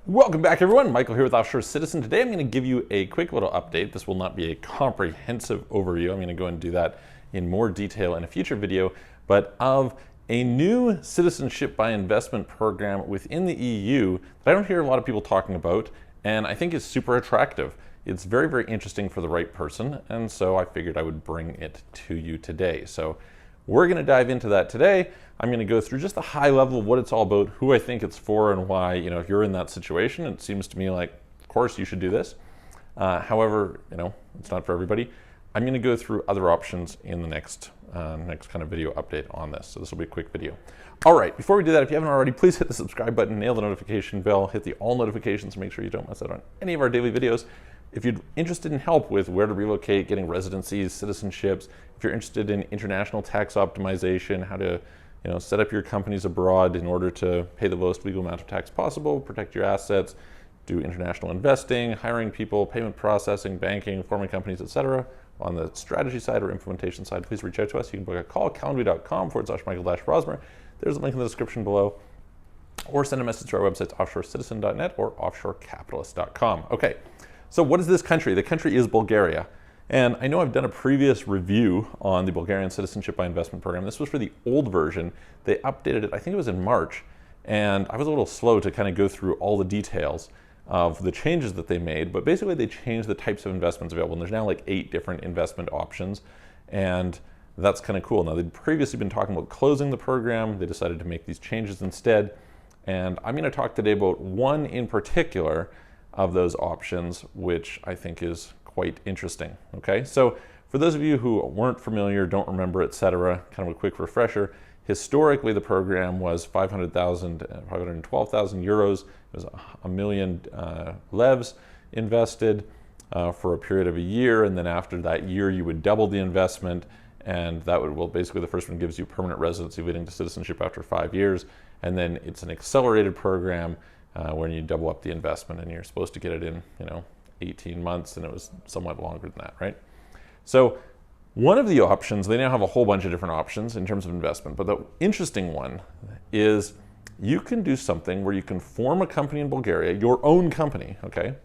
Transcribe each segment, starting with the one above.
Welcome back, everyone. Michael here with Offshore Citizen. Today I'm going to give you a quick little update. This will not be a comprehensive overview. I'm going to go and do that in more detail in a future video, but of a new citizenship by investment program within the EU that I don't hear a lot of people talking about, and I think is super attractive. It's very, very interesting for the right person, and so I figured I would bring it to you today. So we're going to dive into that today. I'm going to go through just the high level of what it's all about, who I think it's for, and why, if you're in that situation, it seems to me like, of course, you should do this. However, it's not for everybody. I'm going to go through other options in the next kind of video update on this. So this will be a quick video. All right, before we do that, if you haven't already, please hit the subscribe button, nail the notification bell, hit the all notifications to make sure you don't miss out on any of our daily videos. If you're interested in help with where to relocate, getting residencies, citizenships, if you're interested in international tax optimization, how to set up your companies abroad in order to pay the lowest legal amount of tax possible, protect your assets, do international investing, hiring people, payment processing, banking, forming companies, etc. On the strategy side or implementation side, please reach out to us. You can book a call, calendly.com/Michael-Rosmer. There's a link in the description below. Or send a message to our websites, offshorecitizen.net or offshorecapitalist.com. Okay, so what is this country? The country is Bulgaria. And I know I've done a previous review on the Bulgarian Citizenship by Investment Program. This was for the old version. They updated it, I think it was in March, and I was a little slow to kind of go through all the details of the changes that they made, but basically they changed the types of investments available, and there's now like 8 different investment options, and that's kind of cool. Now, they'd previously been talking about closing the program. They decided to make these changes instead, and I'm going to talk today about one in particular of those options, which I think is quite interesting. Okay, so for those of you who weren't familiar, don't remember, etc., kind of a quick refresher. Historically, the program was 512,000 euros. It was a million levs invested for a period of a year, and then after that year, you would double the investment, and that would, well, basically the first one gives you permanent residency leading to citizenship after 5 years, and then it's an accelerated program when you double up the investment, and you're supposed to get it in, 18 months, and it was somewhat longer than that, right? So one of the options, they now have a whole bunch of different options in terms of investment, but the interesting one is you can do something where you can form a company in Bulgaria, your own company, okay?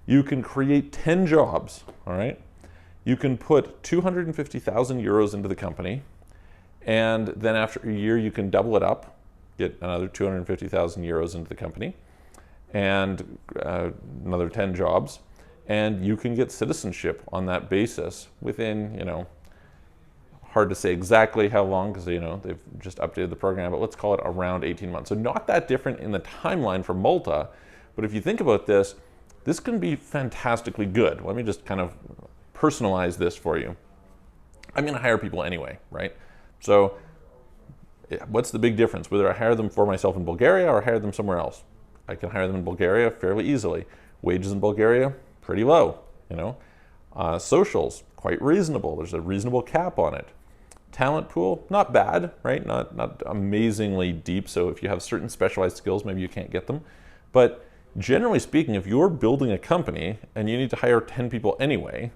You can create 10 jobs, all right? You can put 250,000 euros into the company, and then after a year, you can double it up, get another 250,000 euros into the company, and another 10 jobs, and you can get citizenship on that basis within, hard to say exactly how long because, they've just updated the program, but let's call it around 18 months. So not that different in the timeline for Malta, but if you think about this, this can be fantastically good. Let me just kind of personalize this for you. I'm going to hire people anyway, right? So what's the big difference? Whether I hire them for myself in Bulgaria or hire them somewhere else? I can hire them in Bulgaria fairly easily. Wages in Bulgaria, pretty low, socials, quite reasonable. There's a reasonable cap on it. Talent pool, not bad, right? Not amazingly deep. So if you have certain specialized skills, maybe you can't get them. But generally speaking, if you're building a company and you need to hire 10 people anyway,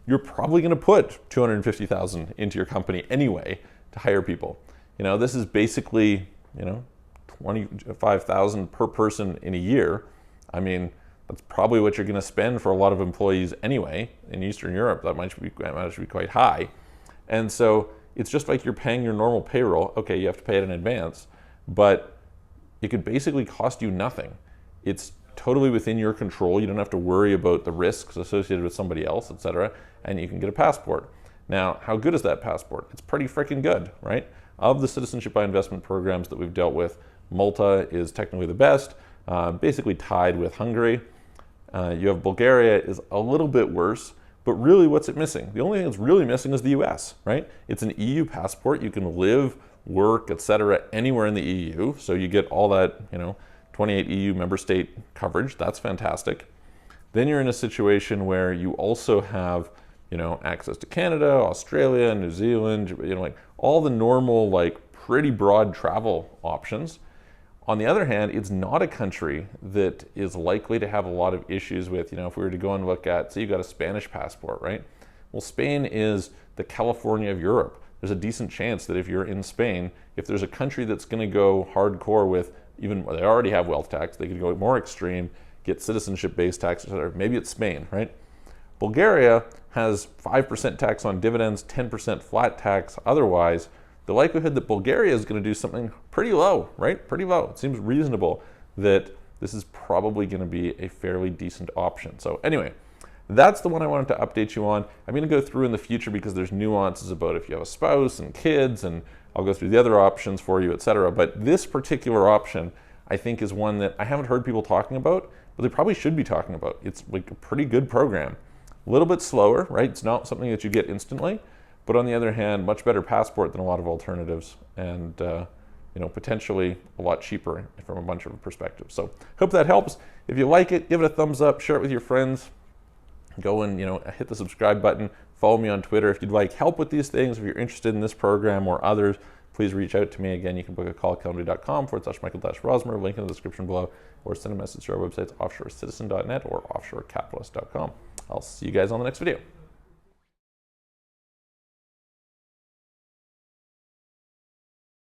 you're probably going to put 250,000 into your company anyway to hire people. This is basically, 25,000 per person in a year. I mean, that's probably what you're going to spend for a lot of employees anyway. In Eastern Europe, that might be quite high. And so it's just like you're paying your normal payroll. Okay, you have to pay it in advance, but it could basically cost you nothing. It's totally within your control. You don't have to worry about the risks associated with somebody else, etc., and you can get a passport. Now, how good is that passport? It's pretty freaking good, right? Of the citizenship by investment programs that we've dealt with, Malta is technically the best, basically tied with Hungary. You have Bulgaria is a little bit worse, but really what's it missing? The only thing that's really missing is the US, right? It's an EU passport. You can live, work, etc. anywhere in the EU. So you get all that, 28 EU member state coverage. That's fantastic. Then you're in a situation where you also have, access to Canada, Australia, New Zealand, like all the normal, like pretty broad travel options. On the other hand, it's not a country that is likely to have a lot of issues with, if we were to go and look at, say you got a Spanish passport, right? Well, Spain is the California of Europe. There's a decent chance that if you're in Spain, if there's a country that's going to go hardcore with even, they already have wealth tax, they could go more extreme, get citizenship-based tax, etc. Maybe it's Spain, right? Bulgaria has 5% tax on dividends, 10% flat tax. Otherwise, the likelihood that Bulgaria is going to do something pretty low, right? Pretty low. It seems reasonable that this is probably going to be a fairly decent option. So anyway, that's the one I wanted to update you on. I'm going to go through in the future because there's nuances about if you have a spouse and kids, and I'll go through the other options for you, etc. But this particular option, I think, is one that I haven't heard people talking about, but they probably should be talking about. It's like a pretty good program. A little bit slower, right? It's not something that you get instantly, but on the other hand, much better passport than a lot of alternatives, and potentially a lot cheaper from a bunch of perspectives. So hope that helps. If you like it, give it a thumbs up, share it with your friends. Go and hit the subscribe button. Follow me on Twitter. If you'd like help with these things, if you're interested in this program or others, please reach out to me. Again, you can book a call at calendly.com/Michael-Rosmer, link in the description below, or send a message to our websites, offshorecitizen.net or offshorecapitalist.com. I'll see you guys on the next video.